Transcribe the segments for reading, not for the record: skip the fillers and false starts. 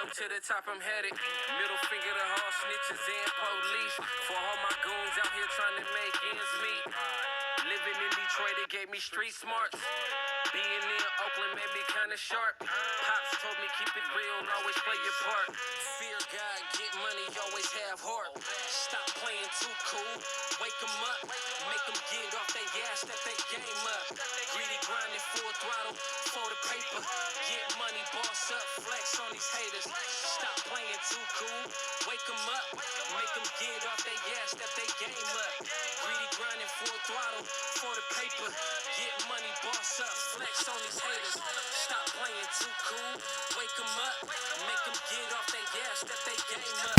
To the top I'm headed. Middle finger to all snitches and police. For all my goons out here trying to make ends meet. Living in Detroit, it gave me street smarts. Being in Oakland made me kinda sharp. Pops told me keep it real and always play your part. Fear God, get money, always have heart. Stop playing too cool, wake 'em up. Make 'em get off they ass, step they game up. Greedy grinding full throttle for the paper. Get money, boss up, flex on these haters. Stop playing too cool, wake 'em up. Make 'em get off they ass, step they game up. Greedy grinding full throttle for the paper. Get money, boss up, flex on these haters. Stop playing too cool, wake 'em up. Make 'em get off they ass, step they game up.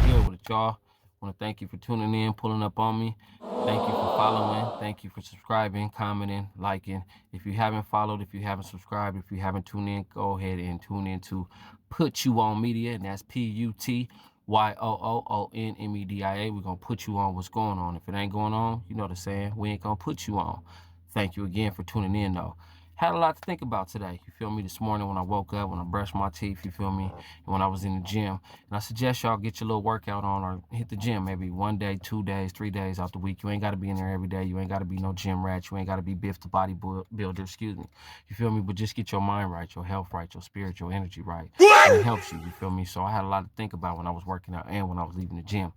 Here with it, y'all. I want to thank you for tuning in, pulling up on me. Thank you for following. Thank you for subscribing, commenting, liking. If you haven't followed, if you haven't subscribed, if you haven't tuned in, go ahead and tune in to Put You On Media, and that's PUTYOOONMEDIA. We're going to put you on what's going on. If it ain't going on, you know what I'm saying? We ain't going to put you on. Thank you again for tuning in, though. Had a lot to think about today, you feel me, this morning when I woke up, when I brushed my teeth, you feel me, and when I was in the gym. And I suggest y'all get your little workout on or hit the gym maybe 1 day, 2 days, 3 days out the week. You ain't got to be in there every day. You ain't got to be no gym rat. You ain't got to be Biff the bodybuilder, excuse me. You feel me? But just get your mind right, your health right, your spirit, your energy right. And it helps you feel me? So I had a lot to think about when I was working out and when I was leaving the gym,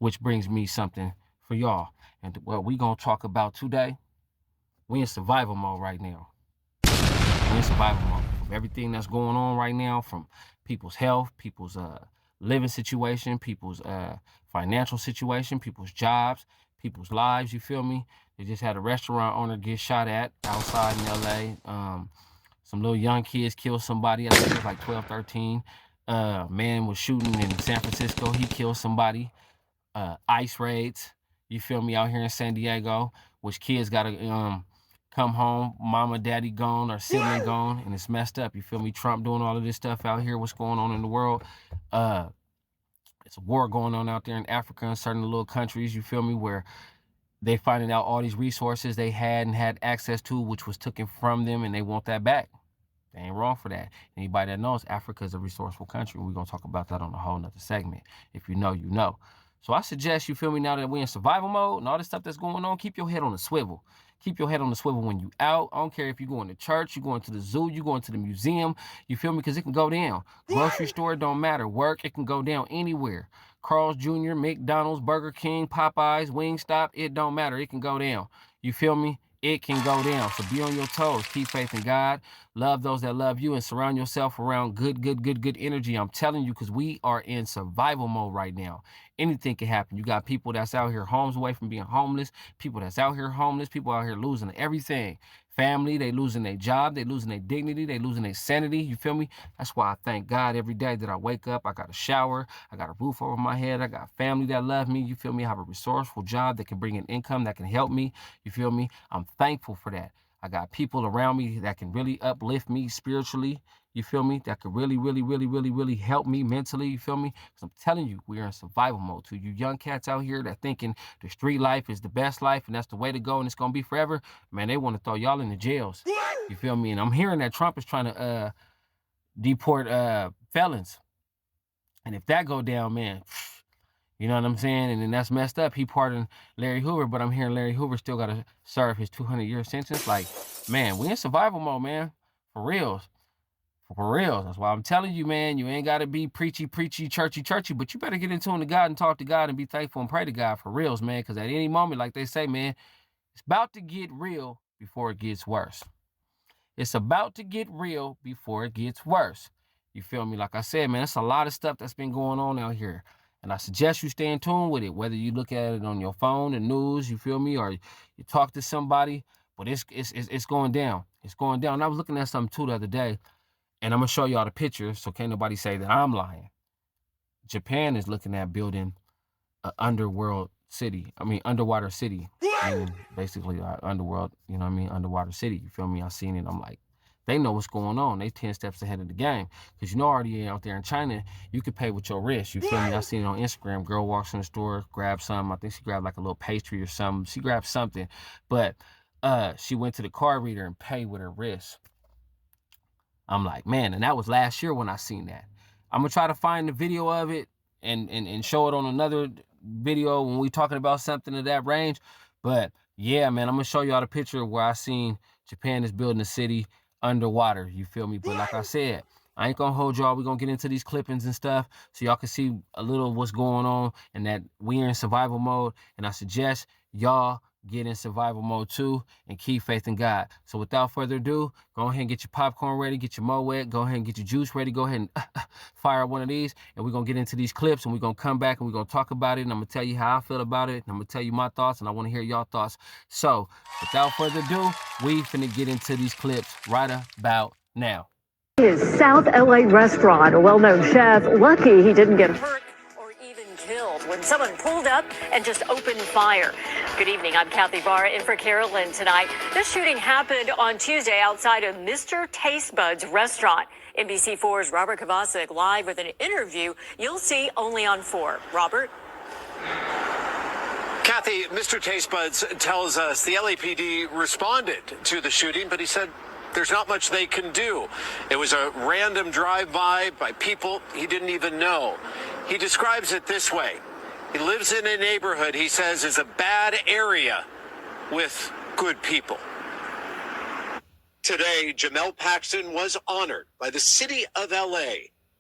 which brings me something for y'all. And what we going to talk about today, we in survival mode right now. We're in survival mode from everything that's going on right now, from people's health, people's living situation, people's financial situation, people's jobs, people's lives, you feel me? They just had a restaurant owner get shot at outside in LA. Some little young kids killed somebody. I think it was like 12, 13. Man was shooting in San Francisco. He killed somebody. ICE raids, you feel me, out here in San Diego, which kids got to come home, mama, daddy gone, or sibling gone, and it's messed up. You feel me? Trump doing all of this stuff out here. What's going on in the world? It's a war going on out there in Africa and certain little countries, you feel me, where they finding out all these resources they had and had access to, which was taken from them, and they want that back. They ain't wrong for that. Anybody that knows, Africa is a resourceful country. We're going to talk about that on a whole nother segment. If you know, you know. So I suggest, you feel me, now that we're in survival mode and all this stuff that's going on, keep your head on the swivel. Keep your head on the swivel when you out. I don't care if you're going to church, you're going to the zoo, you're going to the museum, you feel me, because it can go down. Grocery store, don't matter. Work, it can go down anywhere. Carl's Jr., McDonald's, Burger King, Popeyes, Wingstop, it don't matter. It can go down. You feel me? It can go down. So be on your toes. Keep faith in God. Love those that love you and surround yourself around good energy. I'm telling you, because we are in survival mode right now. Anything can happen. You got people that's out here homes away from being homeless, people that's out here homeless, people out here losing everything. Family, they losing their job, they losing their dignity, they losing their sanity. You feel me? That's why I thank God every day that I wake up, I got a shower, I got a roof over my head, I got family that love me. You feel me? I have a resourceful job that can bring in income, that can help me. You feel me? I'm thankful for that. I got people around me that can really uplift me spiritually. You feel me? That could really help me mentally. You feel me? Because I'm telling you, we are in survival mode. To you young cats out here that thinking the street life is the best life and that's the way to go and it's going to be forever, man, they want to throw y'all in the jails. You feel me? And I'm hearing that Trump is trying to deport felons. And if that go down, man, you know what I'm saying? And then that's messed up. He pardoned Larry Hoover, but I'm hearing Larry Hoover still got to serve his 200-year sentence. Like, man, we in survival mode, man. For real. For real. That's why I'm telling you, man, you ain't got to be preachy, churchy, but you better get in tune to God and talk to God and be thankful and pray to God for reals, man, because at any moment, like they say, man, it's about to get real before it gets worse. It's about to get real before it gets worse. You feel me? Like I said, man, it's a lot of stuff that's been going on out here. And I suggest you stay in tune with it, whether you look at it on your phone, the news, you feel me, or you talk to somebody, but it's going down. It's going down. And I was looking at something, too, the other day. And I'm going to show y'all the picture, so can't nobody say that I'm lying. Japan is looking at building an underwater city. Meaning basically underworld, you know what I mean, underwater city. You feel me? I seen it. I'm like, they know what's going on. They 10 steps ahead of the game. Because you know already out there in China, you can pay with your wrist. You feel me? I seen it on Instagram. Girl walks in the store, grabs something. I think she grabbed like a little pastry or something. She grabbed something. But she went to the card reader and paid with her wrist. I'm like, man, and that was last year when I seen that. I'm gonna try to find the video of it and show it on another video when we talking about something of that range. But yeah, man, I'm gonna show y'all the picture of where I seen Japan is building a city underwater. You feel me? But like I said, I ain't gonna hold y'all. We're gonna get into these clippings and stuff so y'all can see a little of what's going on and that we're in survival mode. And I suggest y'all get in survival mode too and keep faith in God. So without further ado, go ahead and get your popcorn ready, get your mo wet, go ahead and get your juice ready, go ahead and fire up one of these, and we're gonna get into these clips and we're gonna come back and we're gonna talk about it, and I'm gonna tell you how I feel about it, and I'm gonna tell you my thoughts, and I wanna hear y'all thoughts. So without further ado, we finna get into these clips right about now. His South LA restaurant, a well-known chef, lucky he didn't get hurt or even killed when someone pulled up and just opened fire. Good evening, I'm Kathy Barr in for Carolyn tonight. This shooting happened on Tuesday outside of Mr. Taste Bud's restaurant. NBC4's Robert Kovacic live with an interview you'll see only on 4. Robert? Kathy, Mr. Taste Buds tells us the LAPD responded to the shooting, but he said there's not much they can do. It was a random drive-by by people he didn't even know. He describes it this way. He lives in a neighborhood he says is a bad area with good people. Today, Jamel Paxton was honored by the city of LA.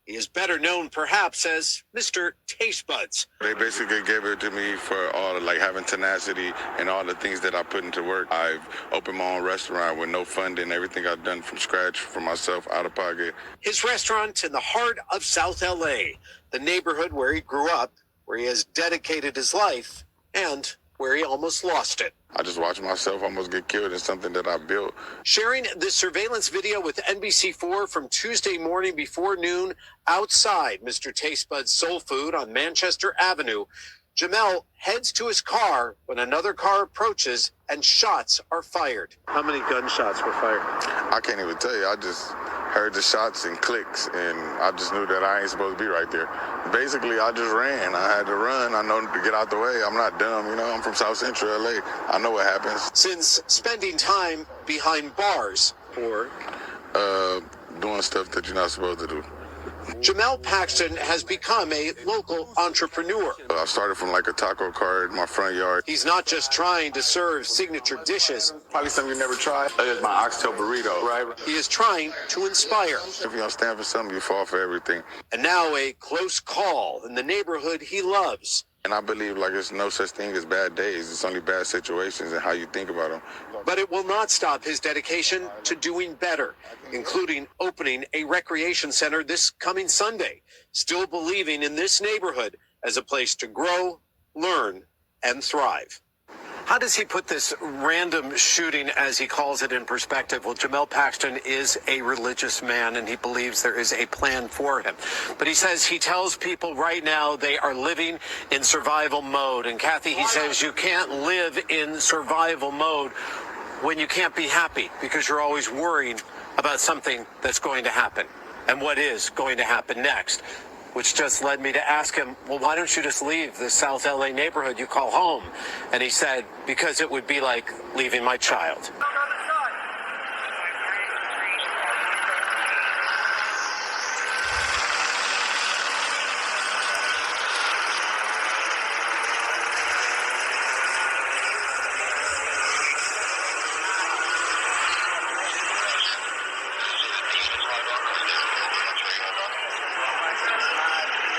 He is better known, perhaps, as Mr. Taste Buds. They basically gave it to me for all like having tenacity and all the things that I put into work. I've opened my own restaurant with no funding, everything I've done from scratch for myself, out of pocket. His restaurant in the heart of South LA, the neighborhood where he grew up, where he has dedicated his life, and where he almost lost it. I just watched myself almost get killed in something that I built. Sharing this surveillance video with NBC4 from Tuesday morning before noon outside Mr. Taste Bud's Soul Food on Manchester Avenue, Jamel heads to his car when another car approaches and shots are fired. How many gunshots were fired? I can't even tell you. I just heard the shots and clicks, and I just knew that I ain't supposed to be right there. Basically, I just ran. I had to run. I know to get out the way. I'm not dumb, you know. I'm from South Central LA. I know what happens. Since spending time behind bars or doing stuff that you're not supposed to do. Jamel Paxton has become a local entrepreneur. I started from like a taco cart in my front yard. He's not just trying to serve signature dishes. Probably something you never tried. That is my oxtail burrito. Right. He is trying to inspire. If you don't stand for something, you fall for everything. And now a close call in the neighborhood he loves. And I believe like there's no such thing as bad days. It's only bad situations and how you think about them. But it will not stop his dedication to doing better, including opening a recreation center this coming Sunday, still believing in this neighborhood as a place to grow, learn, and thrive. How does he put this random shooting, as he calls it, in perspective? Well, Jamel Paxton is a religious man, and he believes there is a plan for him. But he says he tells people right now they are living in survival mode. And Kathy, he says you can't live in survival mode when you can't be happy because you're always worrying about something that's going to happen and what is going to happen next. Which just led me to ask him, well, why don't you just leave the South LA neighborhood you call home? And he said, because it would be like leaving my child.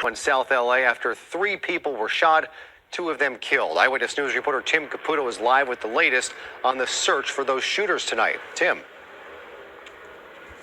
In South LA after 3 people were shot, 2 of them killed. Eyewitness News reporter Tim Caputo is live with the latest on the search for those shooters tonight. Tim.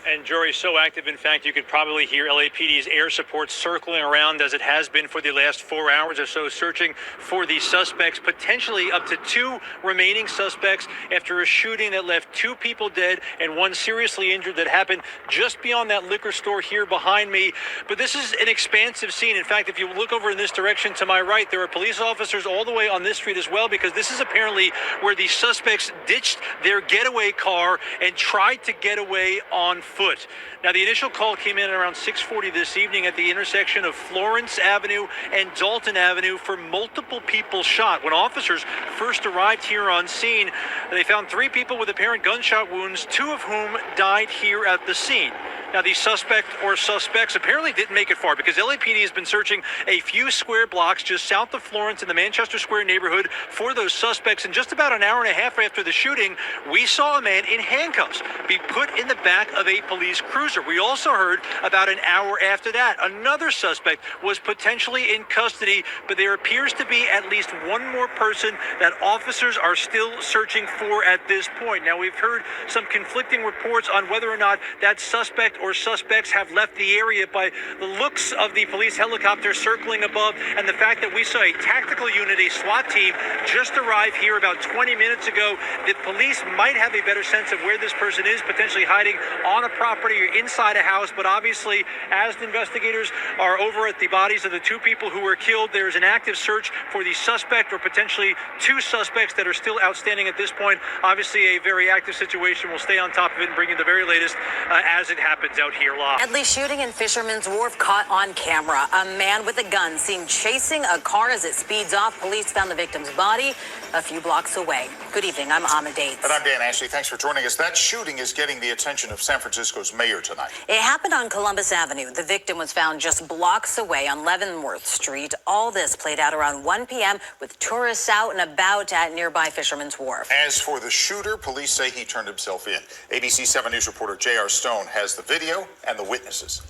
And jury's so active, in fact, you could probably hear LAPD's air support circling around as it has been for the last 4 hours or so, searching for the suspects, potentially up to 2 remaining suspects after a shooting that left 2 people dead and 1 seriously injured that happened just beyond that liquor store here behind me. But this is an expansive scene. In fact, if you look over in this direction to my right, there are police officers all the way on this street as well, because this is apparently where the suspects ditched their getaway car and tried to get away on foot. Now, the initial call came in at around 6:40 this evening at the intersection of Florence Avenue and Dalton Avenue for multiple people shot. When officers first arrived here on scene, they found 3 people with apparent gunshot wounds, 2 of whom died here at the scene. Now, the suspect or suspects apparently didn't make it far because LAPD has been searching a few square blocks just south of Florence in the Manchester Square neighborhood for those suspects. And just about an hour and a half after the shooting, we saw a man in handcuffs be put in the back of a police cruiser. We also heard about an hour after that, another suspect was potentially in custody, but there appears to be at least one more person that officers are still searching for at this point. Now, we've heard some conflicting reports on whether or not that suspect or suspects have left the area by the looks of the police helicopter circling above and the fact that we saw a tactical unit, a SWAT team, just arrive here about 20 minutes ago. The police might have a better sense of where this person is, potentially hiding on a property or inside a house. But obviously, as the investigators are over at the bodies of the two people who were killed, there is an active search for the suspect or potentially two suspects that are still outstanding at this point. Obviously, a very active situation. We'll stay on top of it and bring you the very latest as it happens out here live. Deadly shooting in Fisherman's Wharf caught on camera. A man with a gun seen chasing a car as it speeds off. Police found the victim's body a few blocks away. Good evening. I'm Ahmed Dates. And I'm Dan Ashley. Thanks for joining us. That shooting is getting the attention of San Francisco's mayor tonight. It happened on Columbus Avenue. The victim was found just blocks away on Leavenworth Street. All this played out around 1 p.m. with tourists out and about at nearby Fisherman's Wharf. As for the shooter, police say he turned himself in. ABC 7 News reporter J.R. Stone has the video and the witnesses.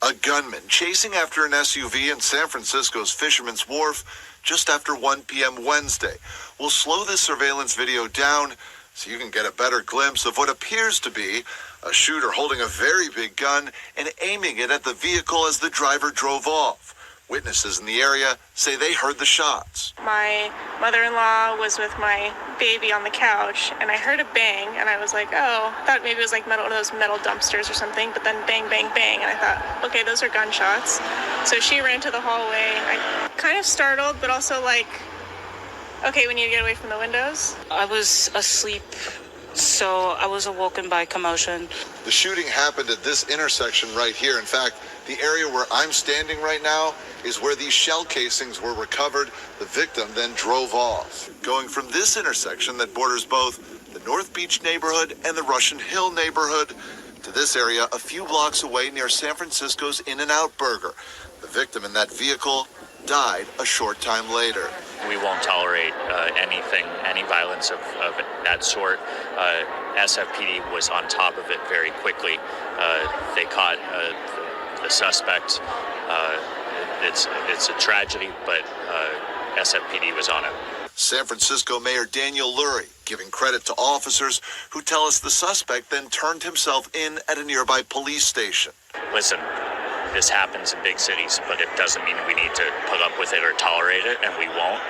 A gunman chasing after an SUV in San Francisco's Fisherman's Wharf just after 1 p.m. Wednesday. We'll slow this surveillance video down so you can get a better glimpse of what appears to be a shooter holding a very big gun and aiming it at the vehicle as the driver drove off. Witnesses in the area say they heard the shots. My mother-in-law was with my baby on the couch, and I heard a bang, and I was like, oh, I thought maybe it was like those metal dumpsters or something, but then bang, bang, bang, and I thought, okay, those are gunshots. So she ran to the hallway. I kind of startled, but also like, okay, we need to get away from the windows. I was asleep, so I was awoken by commotion. The shooting happened at this intersection right here. In fact, the area where I'm standing right now is where these shell casings were recovered. The victim then drove off. Going from this intersection that borders both the North Beach neighborhood and the Russian Hill neighborhood to this area a few blocks away near San Francisco's In-N-Out Burger. The victim in that vehicle died a short time later. We won't tolerate any violence of that sort. SFPD was on top of it very quickly. They caught the suspect. It's a tragedy, but SFPD was on it. San Francisco Mayor Daniel Lurie giving credit to officers who tell us the suspect then turned himself in at a nearby police station. Listen, this happens in big cities, but it doesn't mean we need to put up with it or tolerate it, and we won't.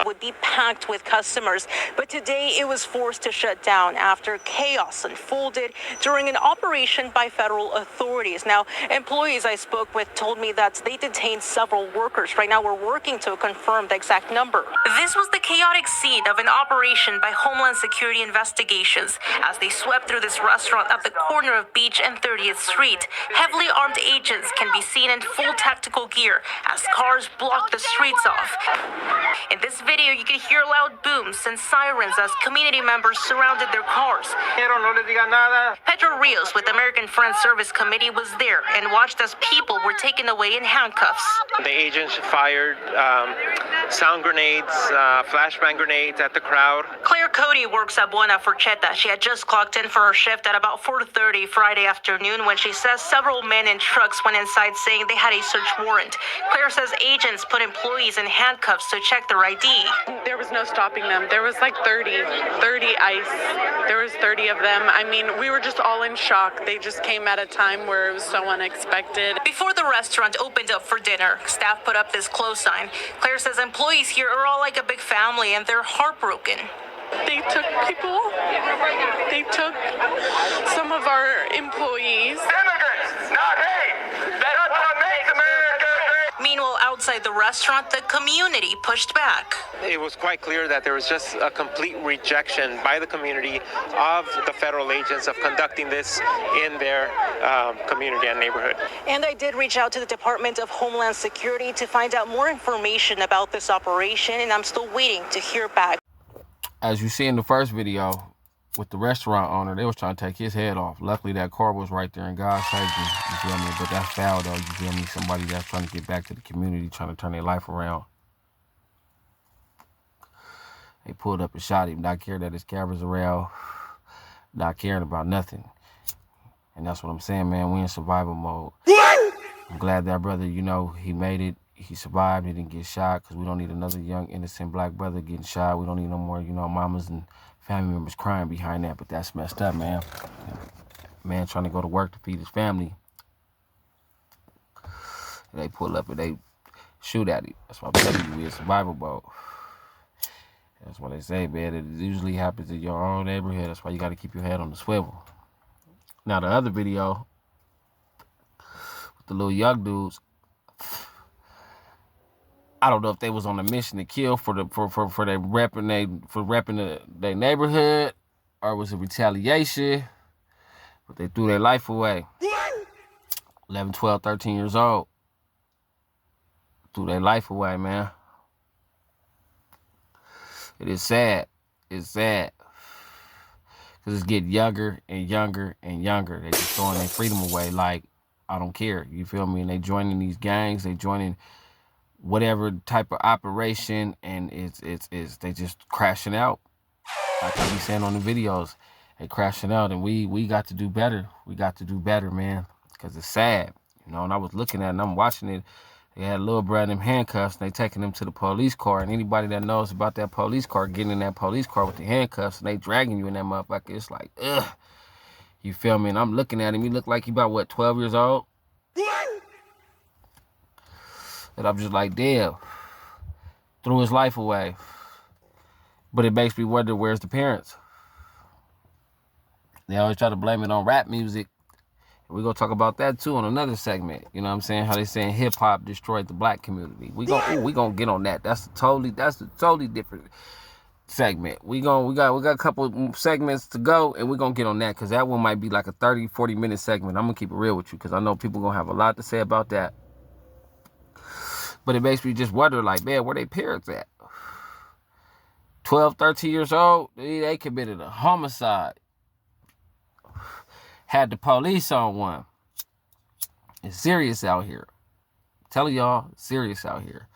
Would be packed with customers, but today it was forced to shut down after chaos unfolded during an operation by federal authorities. Now, employees I spoke with told me that they detained several workers. Right now, we're working to confirm the exact number. This was the chaotic scene of an operation by Homeland Security investigations as they swept through this restaurant at the corner of Beach and 30th Street. Heavily armed agents can be seen in full tactical gear as cars block the streets off. In this video, you can hear loud booms and sirens as community members surrounded their cars. Pedro Rios with American Friends Service Committee was there and watched as people were taken away in handcuffs. The agents fired sound grenades, flashbang grenades at the crowd. Claire Cody works at Buena Forcheta. She had just clocked in for her shift at about 4:30 Friday afternoon when she says several men in trucks went inside saying they had a search warrant. Claire says agents put employees in handcuffs to check their ID. There was no stopping them. There was like 30 ICE. There was 30 of them. I mean, we were just all in shock. They just came at a time where it was so unexpected. Before the restaurant opened up for dinner, staff put up this close sign. Claire says employees here are all like a big family and they're heartbroken. They took people. They took some of our employees. Immigrants, not hate. That's what makes America great. Meanwhile, outside the restaurant, the community pushed back. It was quite clear that there was just a complete rejection by the community of the federal agents of conducting this in their community and neighborhood. And I did reach out to the Department of Homeland Security to find out more information about this operation, and I'm still waiting to hear back. As you see in the first video, with the restaurant owner. They was trying to take his head off. Luckily, that car was right there, and God saved him. You feel me? But that's foul, though. You feel me? Somebody that's trying to get back to the community, trying to turn their life around. They pulled up and shot him, not caring that his cameras around, not caring about nothing. And that's what I'm saying, man. We in survival mode. I'm glad that brother, you know, he made it. He survived. He didn't get shot, because we don't need another young, innocent black brother getting shot. We don't need no more, you know, mamas and family members crying behind that. But that's messed up, man. Man trying to go to work to feed his family. And they pull up and they shoot at him. That's why I'm telling you, we in survival mode. That's what they say, man. It usually happens in your own neighborhood. That's why you got to keep your head on the swivel. Now, the other video with the little young dudes, I don't know if they was on a mission to kill for repping their neighborhood, or was it retaliation? But they threw their life away. 11, 12, 13 years old. Threw their life away, man. It is sad. It's sad. Because it's getting younger and younger and younger. They just throwing their freedom away like, I don't care. You feel me? And they joining these gangs. They joining whatever type of operation, and it's they just crashing out. Like I be saying on the videos, they crashing out, and we got to do better. We got to do better, man, because it's sad, you know. And I was looking at it, and I'm watching it. They had little bro in them handcuffs, and they taking him to the police car. And anybody that knows about that police car, getting in that police car with the handcuffs, and they dragging you in that motherfucker, it's like, ugh. You feel me? And I'm looking at him. He look like he about, what, 12 years old? And I'm just like, damn. Threw his life away. But it makes me wonder, where's the parents? They always try to blame it on rap music. We're going to talk about that, too, on another segment. You know what I'm saying? How they saying hip-hop destroyed the black community. We gonna get on that. That's a totally different segment. We got a couple segments to go, and we're going to get on that, because that one might be like a 30, 40-minute segment. I'm going to keep it real with you, because I know people going to have a lot to say about that. But it makes me just wonder, like, man, where they parents at? 12, 13 years old, they committed a homicide. Had the police on one. It's serious out here. I'm telling y'all, it's serious out here.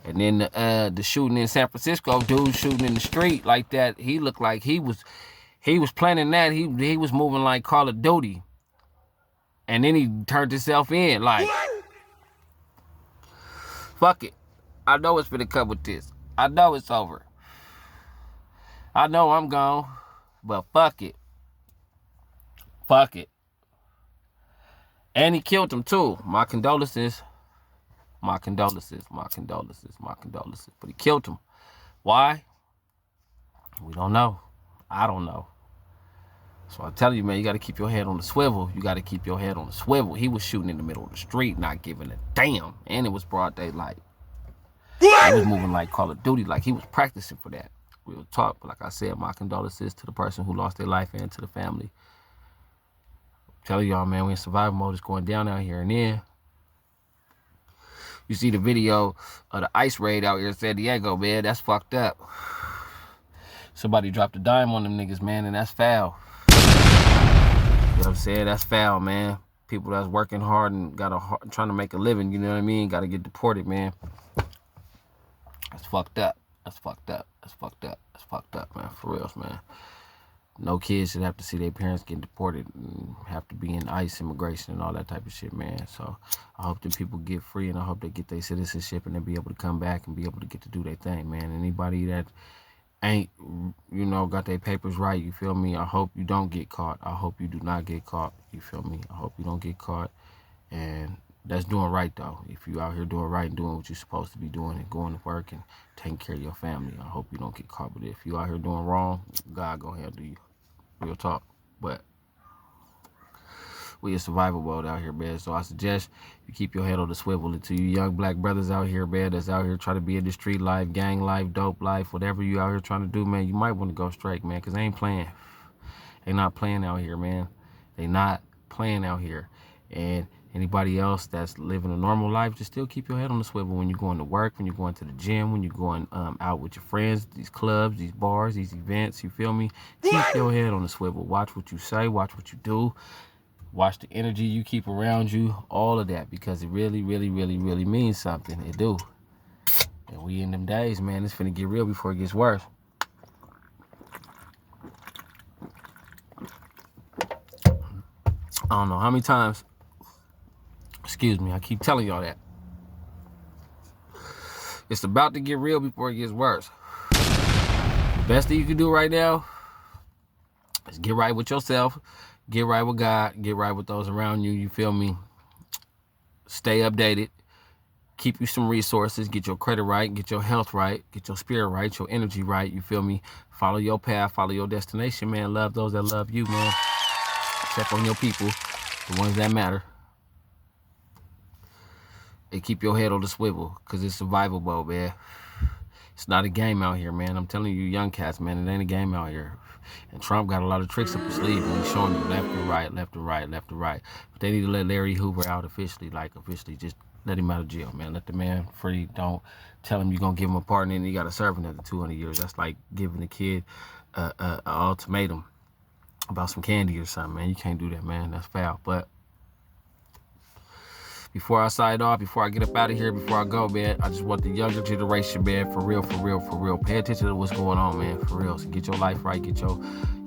And then the shooting in San Francisco, dude shooting in the street like that, he looked like he was planning that. He was moving like Call of Duty. And then he turned himself in, like, fuck it. I know it's gonna come with this. I know it's over. I know I'm gone, but fuck it. Fuck it. And he killed him too. My condolences. My condolences. My condolences. My condolences. But he killed him. Why? We don't know. I don't know. So I tell you, man, you got to keep your head on the swivel. You got to keep your head on the swivel. He was shooting in the middle of the street, not giving a damn. And it was broad daylight. He was moving like Call of Duty, like he was practicing for that. Real talk. But like I said, my condolences to the person who lost their life and to the family. Tell y'all, man, we in survival mode. It's going down out here. And then you see the video of the ICE raid out here in San Diego, man. That's fucked up. Somebody dropped a dime on them niggas, man, and that's foul. You know what I'm saying? That's foul, man. People that's working hard and trying to make a living, you know what I mean? Got to get deported, man. That's fucked up. That's fucked up. That's fucked up. That's fucked up, man. For reals, man. No kids should have to see their parents get deported and have to be in ICE immigration and all that type of shit, man. So I hope that people get free, and I hope they get their citizenship and they be able to come back and be able to get to do their thing, man. Anybody that ain't, you know, got their papers right, you feel me? I hope you don't get caught. I hope you do not get caught, you feel me? I hope you don't get caught. And that's doing right, though. If you out here doing right and doing what you're supposed to be doing and going to work and taking care of your family, I hope you don't get caught with it. If you out here doing wrong, God gonna handle you. Real talk. But we in survival mode out here, man. So I suggest you keep your head on the swivel. And to you young black brothers out here, man, that's out here trying to be in the street life, gang life, dope life, whatever you out here trying to do, man, you might want to go straight, man, because they ain't playing. They not playing out here, man. They not playing out here. And Anybody else that's living a normal life, just still keep your head on the swivel when you're going to work, when you're going to the gym, when you're going out with your friends, these clubs, these bars, these events, you feel me? Keep your head on the swivel. Watch what you say, watch what you do, watch the energy you keep around you, all of that, because it really, really, really, really means something. It do. And we in them days, man, it's finna get real before it gets worse. I don't know how many times, excuse me, I keep telling y'all that. It's about to get real before it gets worse. The best thing you can do right now is get right with yourself, get right with God, get right with those around you, you feel me? Stay updated, keep you some resources, get your credit right, get your health right, get your spirit right, your energy right, you feel me? Follow your path, follow your destination, man. Love those that love you, man. Check on your people, the ones that matter. And keep your head on the swivel, because it's survival mode, man. It's not a game out here, man. I'm telling you, young cats, man, it ain't a game out here. And Trump got a lot of tricks up his sleeve, and he's showing you left and right, left and right, left and right. But they need to let Larry Hoover out officially, just let him out of jail, man. Let the man free. Don't tell him you're going to give him a pardon and you got to serve another 200 years. That's like giving a kid an ultimatum about some candy or something, man. You can't do that, man. That's foul. But before I sign off, before I get up out of here, before I go, man, I just want the younger generation, man, for real, pay attention to what's going on, man, for real. So get your life right, get your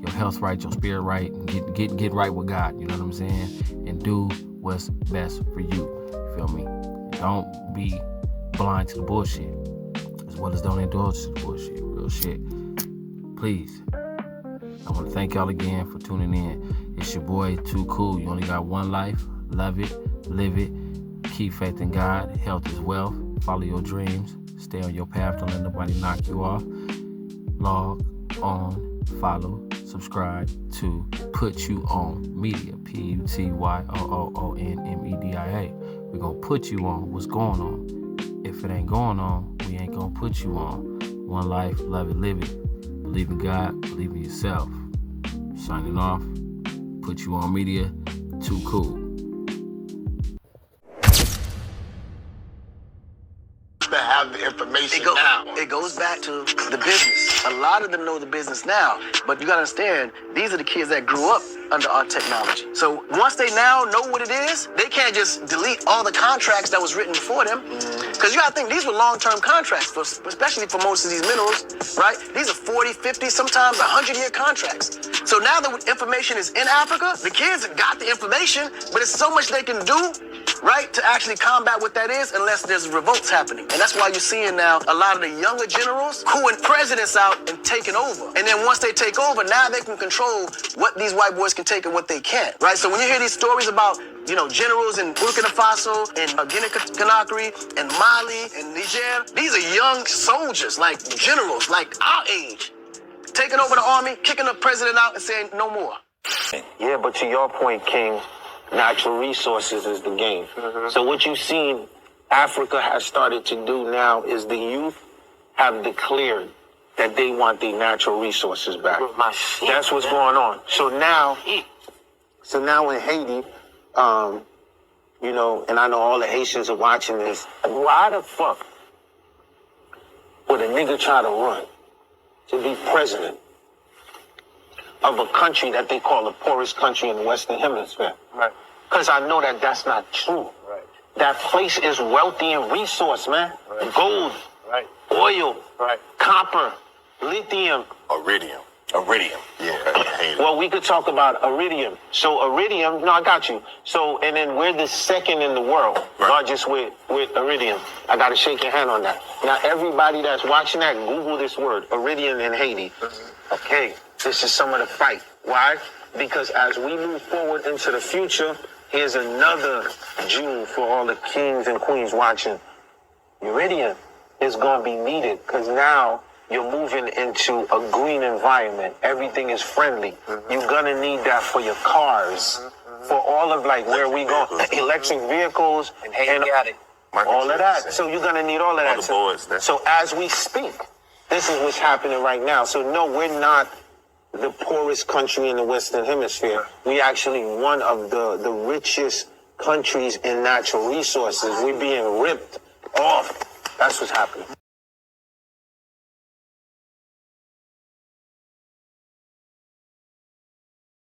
health right, your spirit right, and get right with God, you know what I'm saying? And do what's best for you, you feel me? Don't be blind to the bullshit, as well as don't indulge to the bullshit, real shit. Please. I want to thank y'all again for tuning in. It's your boy, Too Cool. You only got one life. Love it, live it. Keep faith in God. Health is wealth. Follow your dreams. Stay on your path. Don't let nobody knock you off. Log on, follow, subscribe to Put You On Media. PUTYOOONMEDIA. We're going to put you on what's going on. If it ain't going on, we ain't going to put you on. One life, love it, live it. Believe in God, believe in yourself. Signing off. Put You On Media. Too Cool. To have the information now. It goes back to the business. A lot of them know the business now, but you gotta understand, these are the kids that grew up under our technology. So once they now know what it is, they can't just delete all the contracts that was written before them. Because you gotta think, these were long-term contracts, especially for most of these minerals, right? These are 40, 50, sometimes 100-year contracts. So now the information is in Africa, the kids got the information, but it's so much they can do, right, to actually combat what that is unless there's revolts happening. And that's why you're seeing now a lot of the younger generals cooing presidents out and taking over. And then once they take over, now they can control what these white boys can take and what they can't, right? So when you hear these stories about, you know, generals in Burkina Faso and Guinea-Conakry and Mali and Niger, these are young soldiers, like generals, like our age, taking over the army, kicking the president out and saying no more. Yeah, but to your point, King, natural resources is the game. So what you've seen Africa has started to do now is the youth have declared that they want the natural resources back. That's what's going on. So now in Haiti, you know, and I know all the Haitians are watching this, why the fuck would a nigga try to run to be president of a country that they call the poorest country in the Western Hemisphere? Right. Because I know that that's not true. Right. That place is wealthy in resource, man. Right. Gold, right. Oil, right. Copper, lithium. Iridium. Yeah. Well, we could talk about iridium. So iridium, no, I got you. So, and then we're the second in the world, largest with iridium. I got to shake your hand on that. Now, everybody that's watching that, Google this word, iridium in Haiti. Okay, this is some of the fight. Why? Because as we move forward into the future, here's another jewel for all the kings and queens watching. Iridium is going to be needed because now you're moving into a green environment. Everything is friendly. You're going to need that for your cars, for all of like where we go, electric vehicles, and all of that. So you're going to need all of that. So as we speak, this is what's happening right now. So no, we're not the poorest country in the Western Hemisphere. We actually one of the richest countries in natural resources. We're being ripped off. That's what's happening.